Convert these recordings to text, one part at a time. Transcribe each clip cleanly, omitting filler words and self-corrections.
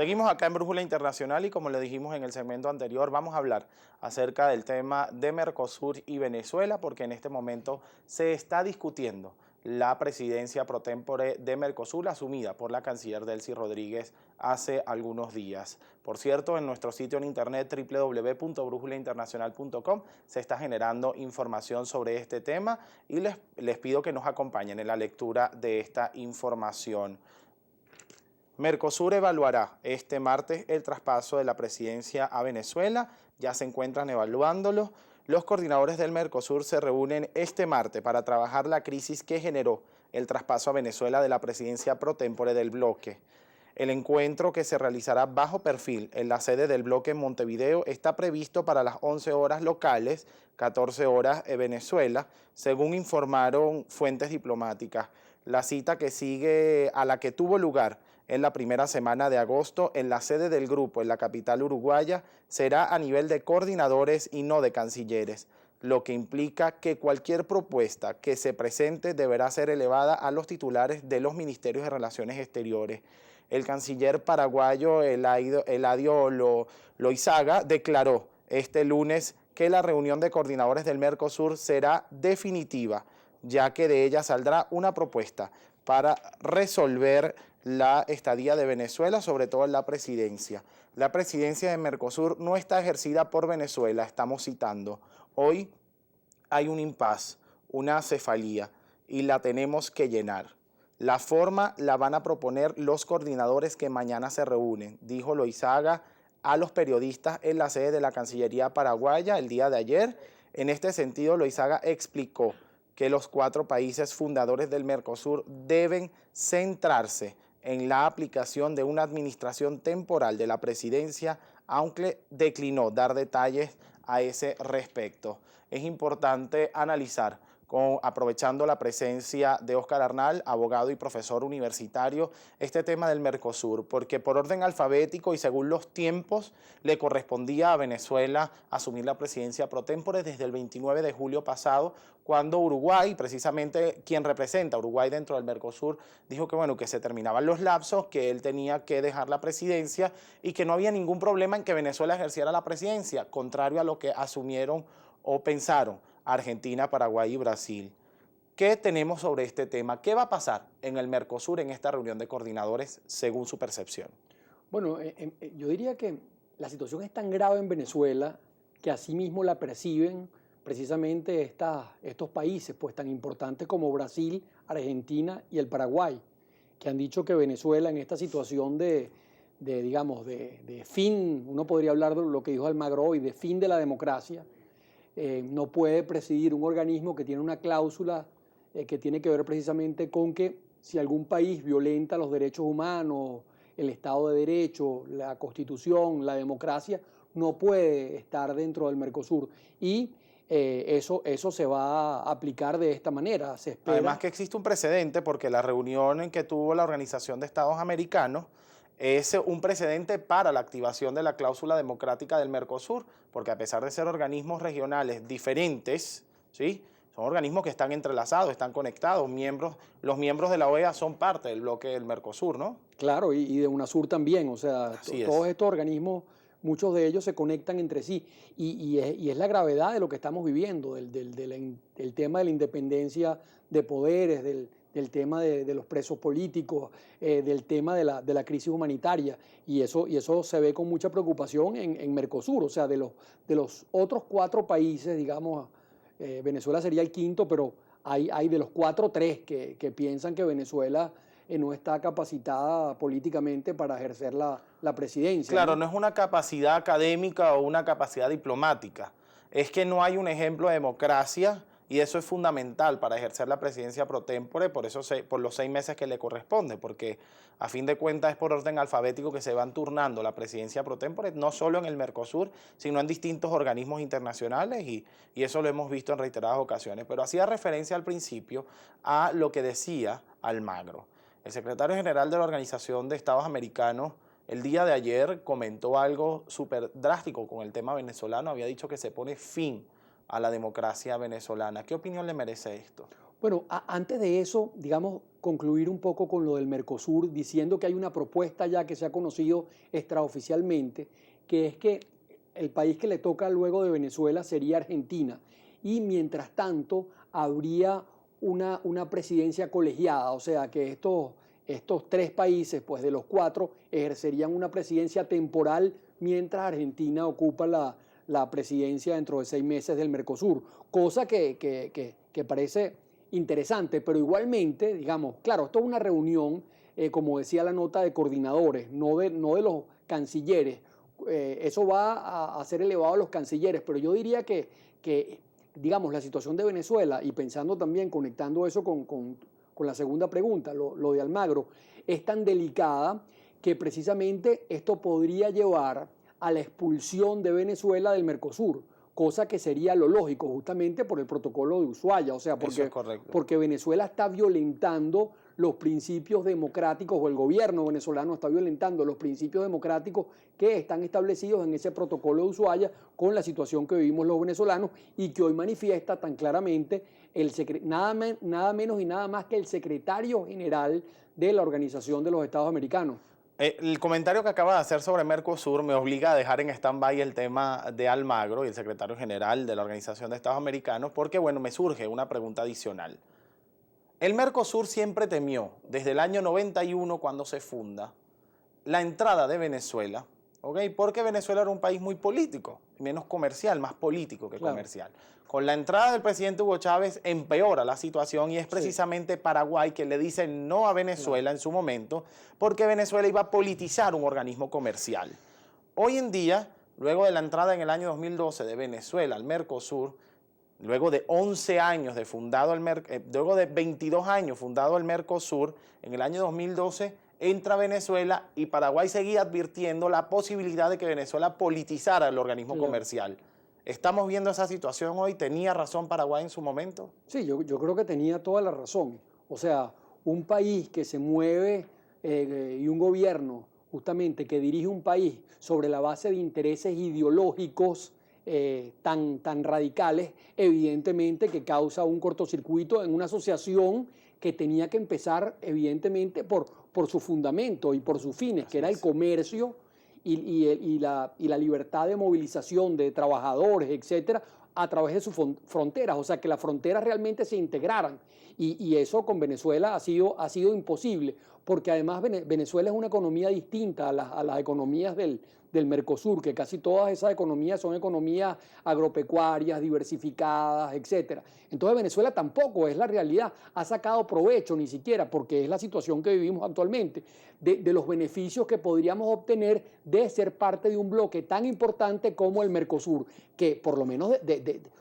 Seguimos acá en Brújula Internacional y como le dijimos en el segmento anterior, vamos a hablar acerca del tema de Mercosur y Venezuela, porque en este momento se está discutiendo la presidencia pro tempore de Mercosur asumida por la canciller Delcy Rodríguez hace algunos días. Por cierto, en nuestro sitio en internet www.brújulainternacional.com se está generando información sobre este tema y les pido que nos acompañen en la lectura de esta información. Mercosur evaluará este martes el traspaso de la presidencia a Venezuela, ya se encuentran evaluándolo. Los coordinadores del Mercosur se reúnen este martes para trabajar la crisis que generó el traspaso a Venezuela de la presidencia pro tempore del bloque. El encuentro, que se realizará bajo perfil en la sede del bloque en Montevideo, está previsto para las 11 horas locales, 14 horas en Venezuela, según informaron fuentes diplomáticas. La cita que sigue a la que tuvo lugar en la primera semana de agosto en la sede del grupo en la capital uruguaya será a nivel de coordinadores y no de cancilleres, lo que implica que cualquier propuesta que se presente deberá ser elevada a los titulares de los ministerios de Relaciones Exteriores. El canciller paraguayo Eladio Loizaga declaró este lunes que la reunión de coordinadores del Mercosur será definitiva, ya que de ella saldrá una propuesta para resolver la estadía de Venezuela, sobre todo en la presidencia. La presidencia de Mercosur no está ejercida por Venezuela, estamos citando. Hoy hay un impasse, una cefalía, y la tenemos que llenar. La forma la van a proponer los coordinadores que mañana se reúnen, dijo Loizaga a los periodistas en la sede de la Cancillería paraguaya el día de ayer. En este sentido, Loizaga explicó que los 4 países fundadores del Mercosur deben centrarse en la aplicación de una administración temporal de la presidencia, aunque declinó dar detalles a ese respecto. Es importante analizar, aprovechando la presencia de Óscar Arnal, abogado y profesor universitario, este tema del Mercosur, porque por orden alfabético y según los tiempos le correspondía a Venezuela asumir la presidencia pro tempore desde el 29 de julio pasado, cuando Uruguay, precisamente quien representa a Uruguay dentro del Mercosur, dijo que bueno, que se terminaban los lapsos, que él tenía que dejar la presidencia y que no había ningún problema en que Venezuela ejerciera la presidencia, contrario a lo que asumieron o pensaron Argentina, Paraguay y Brasil. ¿Qué tenemos sobre este tema? ¿Qué va a pasar en el Mercosur en esta reunión de coordinadores según su percepción? Bueno, yo diría que la situación es tan grave en Venezuela que asimismo la perciben precisamente estos países, pues tan importantes como Brasil, Argentina y el Paraguay, que han dicho que Venezuela en esta situación digamos, de fin, uno podría hablar de lo que dijo Almagro hoy, de fin de la democracia, no puede presidir un organismo que tiene una cláusula que tiene que ver precisamente con que si algún país violenta los derechos humanos, el Estado de Derecho, la Constitución, la democracia, no puede estar dentro del Mercosur. Y eso se va a aplicar de esta manera. Se espera. Además que existe un precedente porque la reunión en que tuvo la Organización de Estados Americanos es un precedente para la activación de la cláusula democrática del Mercosur, porque a pesar de ser organismos regionales diferentes, ¿sí?, son organismos que están entrelazados, están conectados. Los miembros de la OEA son parte del bloque del Mercosur, ¿no? Claro, y de UNASUR también, o sea, todos estos organismos, muchos de ellos se conectan entre sí, y es la gravedad de lo que estamos viviendo, del tema de la independencia de poderes, del tema de los presos políticos, del tema de la crisis humanitaria, y eso se ve con mucha preocupación en Mercosur, o sea, de los otros 4 países, digamos, Venezuela sería el quinto, pero hay de los 4, 3 que piensan que Venezuela no está capacitada políticamente para ejercer la presidencia. Claro, no es una capacidad académica o una capacidad diplomática, es que no hay un ejemplo de democracia y eso es fundamental para ejercer la presidencia pro tempore, por los 6 meses que le corresponde, porque a fin de cuentas es por orden alfabético que se van turnando la presidencia pro tempore, no solo en el Mercosur, sino en distintos organismos internacionales y eso lo hemos visto en reiteradas ocasiones. Pero hacía referencia al principio a lo que decía Almagro. El secretario general de la Organización de Estados Americanos el día de ayer comentó algo súper drástico con el tema venezolano, había dicho que se pone fin a la democracia venezolana. ¿Qué opinión le merece esto? Bueno, antes de eso, digamos, concluir un poco con lo del Mercosur, diciendo que hay una propuesta ya que se ha conocido extraoficialmente, que es que el país que le toca luego de Venezuela sería Argentina. Y mientras tanto, habría una presidencia colegiada, o sea que estos tres países, pues de los cuatro, ejercerían una presidencia temporal mientras Argentina ocupa la presidencia dentro de 6 meses del Mercosur, cosa que parece interesante, pero igualmente, digamos, claro, esto es una reunión, como decía la nota, de coordinadores, no de los cancilleres. Eso va a ser elevado a los cancilleres, pero yo diría que, digamos, la situación de Venezuela, y pensando también, conectando eso con la segunda pregunta, lo de Almagro, es tan delicada que precisamente esto podría llevar a la expulsión de Venezuela del Mercosur, cosa que sería lo lógico justamente por el protocolo de Ushuaia, o sea, porque Venezuela está violentando los principios democráticos, o el gobierno venezolano está violentando los principios democráticos que están establecidos en ese protocolo de Ushuaia con la situación que vivimos los venezolanos y que hoy manifiesta tan claramente nada menos y nada más que el secretario general de la Organización de los Estados Americanos. El comentario que acaba de hacer sobre Mercosur me obliga a dejar en stand-by el tema de Almagro y el secretario general de la Organización de Estados Americanos porque, bueno, me surge una pregunta adicional. El Mercosur siempre temió, desde el año 91 cuando se funda, la entrada de Venezuela, ¿ok? Porque Venezuela era un país muy político, menos comercial, más político que comercial. Con la entrada del presidente Hugo Chávez empeora la situación y es precisamente Paraguay que le dice no a Venezuela en su momento porque Venezuela iba a politizar un organismo comercial. Hoy en día, luego de la entrada en el año 2012 de Venezuela al Mercosur, luego de 11 años de fundado luego de 22 años fundado el Mercosur, en el año 2012 entra Venezuela y Paraguay seguía advirtiendo la posibilidad de que Venezuela politizara el organismo comercial. ¿Estamos viendo esa situación hoy? ¿Tenía razón Paraguay en su momento? Sí, yo creo que tenía toda la razón. O sea, un país que se mueve y un gobierno justamente que dirige un país sobre la base de intereses ideológicos tan radicales, evidentemente que causa un cortocircuito en una asociación que tenía que empezar evidentemente por su fundamento y por sus fines, que era el comercio y la libertad de movilización de trabajadores, etcétera, a través de sus fronteras, o sea, que las fronteras realmente se integraran. Y eso con Venezuela ha sido imposible, porque además Venezuela es una economía distinta a las economías del Mercosur, que casi todas esas economías son economías agropecuarias, diversificadas, etcétera. Entonces Venezuela tampoco es la realidad, ha sacado provecho ni siquiera, porque es la situación que vivimos actualmente, de los beneficios que podríamos obtener de ser parte de un bloque tan importante como el Mercosur, que por lo menos o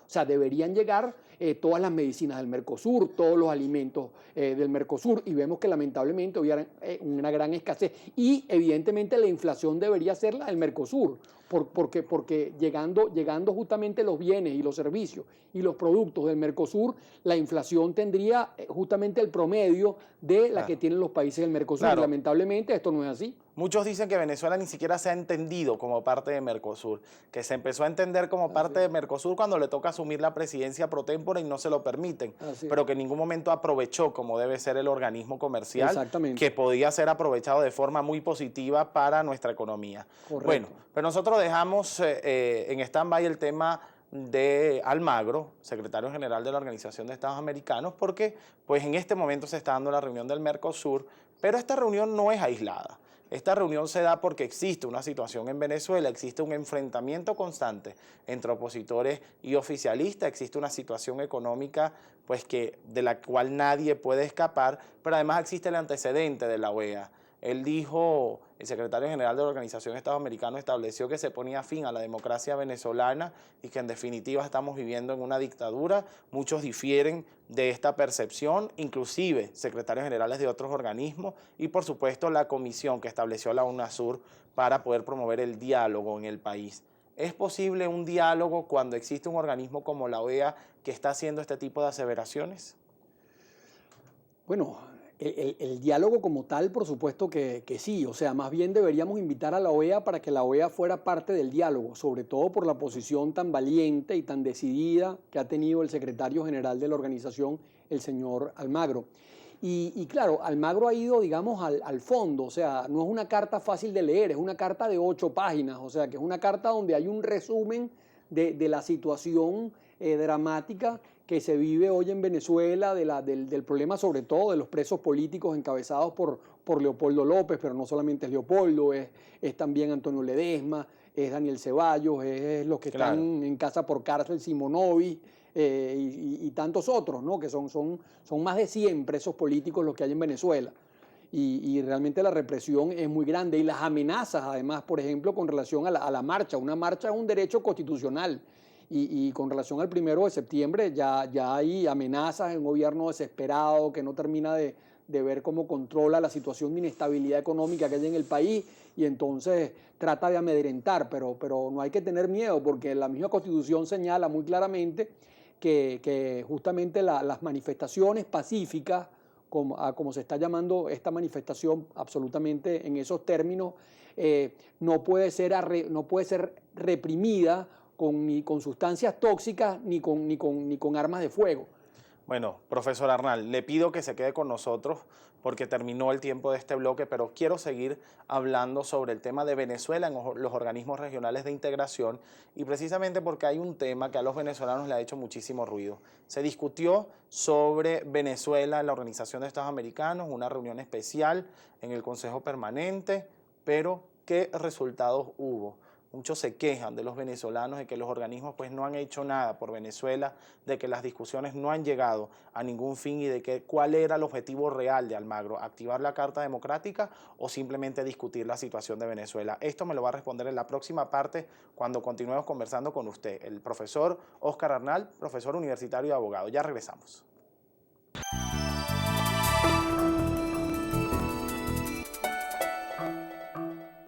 sea, deberían llegar todas las medicinas del Mercosur, todos los alimentos del Mercosur, y vemos que lamentablemente hubiera una gran escasez. Y evidentemente la inflación debería ser la del Mercosur, porque llegando justamente los bienes y los servicios y los productos del Mercosur, la inflación tendría justamente el promedio de la que tienen los países del Mercosur. Y lamentablemente esto no es así. Muchos dicen que Venezuela ni siquiera se ha entendido como parte de Mercosur, que se empezó a entender como parte de Mercosur cuando le toca asumir la presidencia pro tempore y no se lo permiten, pero que en ningún momento aprovechó como debe ser el organismo comercial, que podía ser aprovechado de forma muy positiva para nuestra economía. Correcto. Bueno, pero nosotros dejamos en stand-by el tema de Almagro, secretario general de la Organización de Estados Americanos, porque pues en este momento se está dando la reunión del Mercosur, pero esta reunión no es aislada. Esta reunión se da porque existe una situación en Venezuela, existe un enfrentamiento constante entre opositores y oficialistas, existe una situación económica pues de la cual nadie puede escapar, pero además existe el antecedente de la OEA. Él dijo, el secretario general de la Organización de Estados Americanos estableció que se ponía fin a la democracia venezolana y que en definitiva estamos viviendo en una dictadura. Muchos difieren de esta percepción, inclusive secretarios generales de otros organismos y por supuesto la comisión que estableció la UNASUR para poder promover el diálogo en el país. ¿Es posible un diálogo cuando existe un organismo como la OEA que está haciendo este tipo de aseveraciones? Bueno, el diálogo como tal, por supuesto que sí. O sea, más bien deberíamos invitar a la OEA para que la OEA fuera parte del diálogo, sobre todo por la posición tan valiente y tan decidida que ha tenido el secretario general de la organización, el señor Almagro. Y claro, Almagro ha ido, digamos, al fondo. O sea, no es una carta fácil de leer, es una carta de 8 páginas. O sea, que es una carta donde hay un resumen de la situación dramática que se vive hoy en Venezuela, del problema sobre todo de los presos políticos encabezados por Leopoldo López, pero no solamente es Leopoldo, es también Antonio Ledesma, es Daniel Ceballos, es los que están en casa por cárcel, Simonovic, y tantos otros, ¿no? Que son más de 100 presos políticos los que hay en Venezuela. Y realmente la represión es muy grande. Y las amenazas, además, por ejemplo, con relación a la marcha. Una marcha es un derecho constitucional. Y con relación al 1 de septiembre ya hay amenazas, un gobierno desesperado que no termina de ver cómo controla la situación de inestabilidad económica que hay en el país y entonces trata de amedrentar, pero no hay que tener miedo porque la misma Constitución señala muy claramente que justamente las manifestaciones pacíficas, como se está llamando esta manifestación absolutamente en esos términos, no puede ser reprimida ni con sustancias tóxicas ni con armas de fuego. Bueno, profesor Arnal, le pido que se quede con nosotros porque terminó el tiempo de este bloque, pero quiero seguir hablando sobre el tema de Venezuela en los organismos regionales de integración y precisamente porque hay un tema que a los venezolanos le ha hecho muchísimo ruido. Se discutió sobre Venezuela en la Organización de Estados Americanos, una reunión especial en el Consejo Permanente, pero ¿qué resultados hubo? Muchos se quejan de los venezolanos de que los organismos pues no han hecho nada por Venezuela, de que las discusiones no han llegado a ningún fin y de que cuál era el objetivo real de Almagro, activar la Carta Democrática o simplemente discutir la situación de Venezuela. Esto me lo va a responder en la próxima parte cuando continuemos conversando con usted, el profesor Óscar Arnal, profesor universitario y abogado. Ya regresamos.